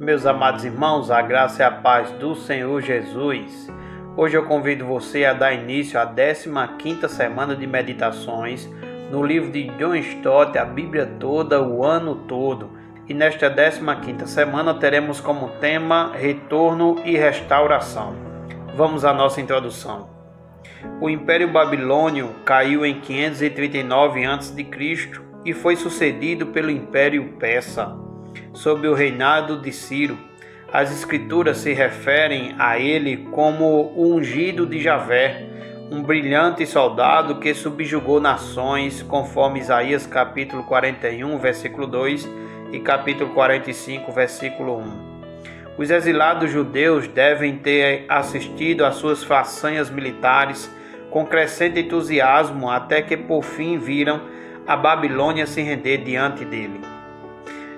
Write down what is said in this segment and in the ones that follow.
Meus amados irmãos, a graça e a paz do Senhor Jesus. Hoje eu convido você a dar início à 15ª semana de meditações no livro de John Stott, a Bíblia toda, o ano todo. E nesta 15ª semana teremos como tema Retorno e Restauração. Vamos à nossa introdução. O Império Babilônio caiu em 539 a.C. e foi sucedido pelo Império Persa, sob o reinado de Ciro. As escrituras se referem a ele como o ungido de Javé, um brilhante soldado que subjugou nações, conforme Isaías capítulo 41, versículo 2 e capítulo 45, versículo 1. Os exilados judeus devem ter assistido às suas façanhas militares com crescente entusiasmo até que por fim viram a Babilônia se render diante dele.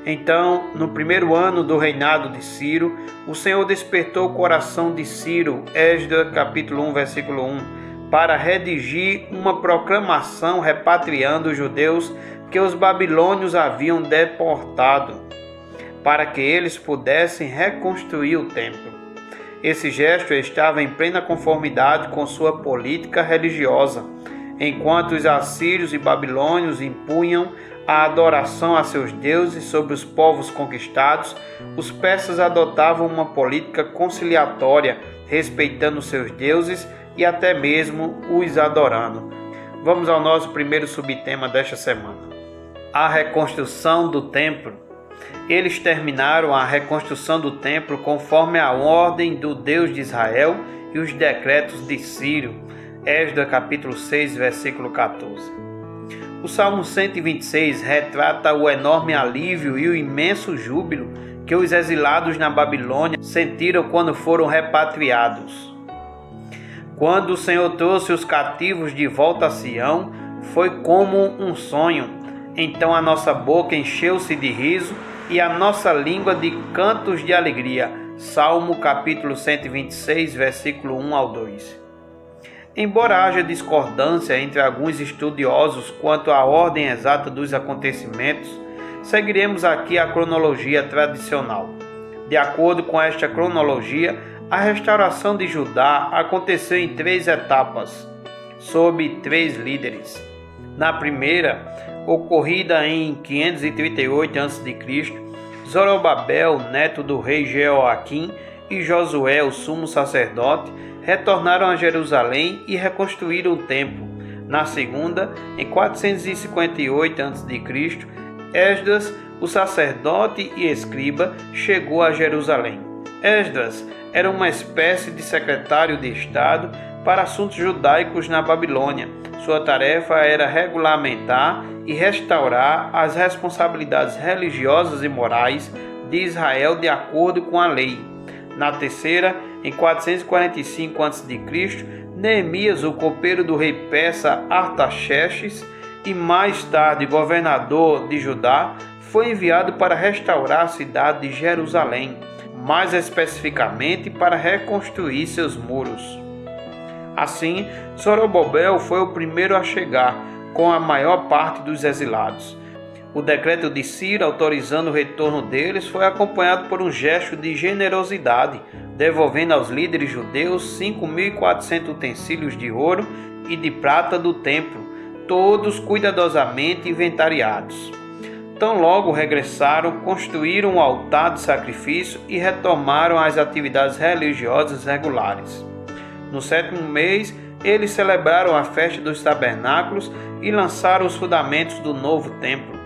Então, no primeiro ano do reinado de Ciro, o Senhor despertou o coração de Ciro, Esdras capítulo 1, versículo 1, para redigir uma proclamação repatriando os judeus que os babilônios haviam deportado, para que eles pudessem reconstruir o templo. Esse gesto estava em plena conformidade com sua política religiosa. Enquanto os assírios e babilônios impunham a adoração a seus deuses sobre os povos conquistados, os persas adotavam uma política conciliatória, respeitando seus deuses e até mesmo os adorando. Vamos ao nosso primeiro subtema desta semana: a reconstrução do templo. Eles terminaram a reconstrução do templo conforme a ordem do Deus de Israel e os decretos de Ciro. Esdras capítulo 6, versículo 14. O Salmo 126 retrata o enorme alívio e o imenso júbilo que os exilados na Babilônia sentiram quando foram repatriados. Quando o Senhor trouxe os cativos de volta a Sião, foi como um sonho. Então a nossa boca encheu-se de riso e a nossa língua de cantos de alegria. Salmo capítulo 126, versículo 1 ao 2. Embora haja discordância entre alguns estudiosos quanto à ordem exata dos acontecimentos, seguiremos aqui a cronologia tradicional. De acordo com esta cronologia, a restauração de Judá aconteceu em 3 etapas, sob 3 líderes. Na primeira, ocorrida em 538 a.C., Zorobabel, neto do rei Jeoaquim, e Josué, o sumo sacerdote, retornaram a Jerusalém e reconstruíram o templo. Na segunda, em 458 a.C., Esdras, o sacerdote e escriba, chegou a Jerusalém. Esdras era uma espécie de secretário de Estado para assuntos judaicos na Babilônia. Sua tarefa era regulamentar e restaurar as responsabilidades religiosas e morais de Israel de acordo com a lei. Na terceira, em 445 a.C., Neemias, o copeiro do rei persa Artaxerxes e mais tarde governador de Judá, foi enviado para restaurar a cidade de Jerusalém, mais especificamente para reconstruir seus muros. Assim, Zorobabel foi o primeiro a chegar, com a maior parte dos exilados. O decreto de Ciro autorizando o retorno deles foi acompanhado por um gesto de generosidade, devolvendo aos líderes judeus 5.400 utensílios de ouro e de prata do templo, todos cuidadosamente inventariados. Tão logo regressaram, construíram um altar de sacrifício e retomaram as atividades religiosas regulares. No 7º mês, eles celebraram a festa dos tabernáculos e lançaram os fundamentos do novo templo.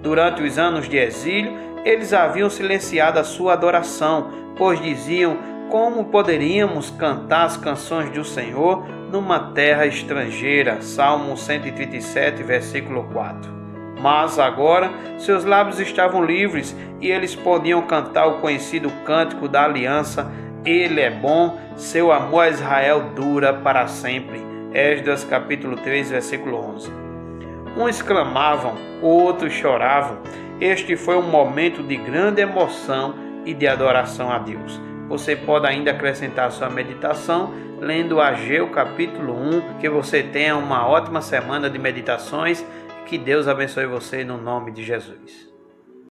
Durante os anos de exílio, eles haviam silenciado a sua adoração, pois diziam: como poderíamos cantar as canções do Senhor numa terra estrangeira? Salmo 137, versículo 4. Mas agora seus lábios estavam livres e eles podiam cantar o conhecido cântico da aliança: Ele é bom, seu amor a Israel dura para sempre. Esdras capítulo 3, versículo 11. Uns clamavam, outros choravam. Este foi um momento de grande emoção e de adoração a Deus. Você pode ainda acrescentar a sua meditação lendo Ageu capítulo 1. Que você tenha uma ótima semana de meditações. Que Deus abençoe você no nome de Jesus.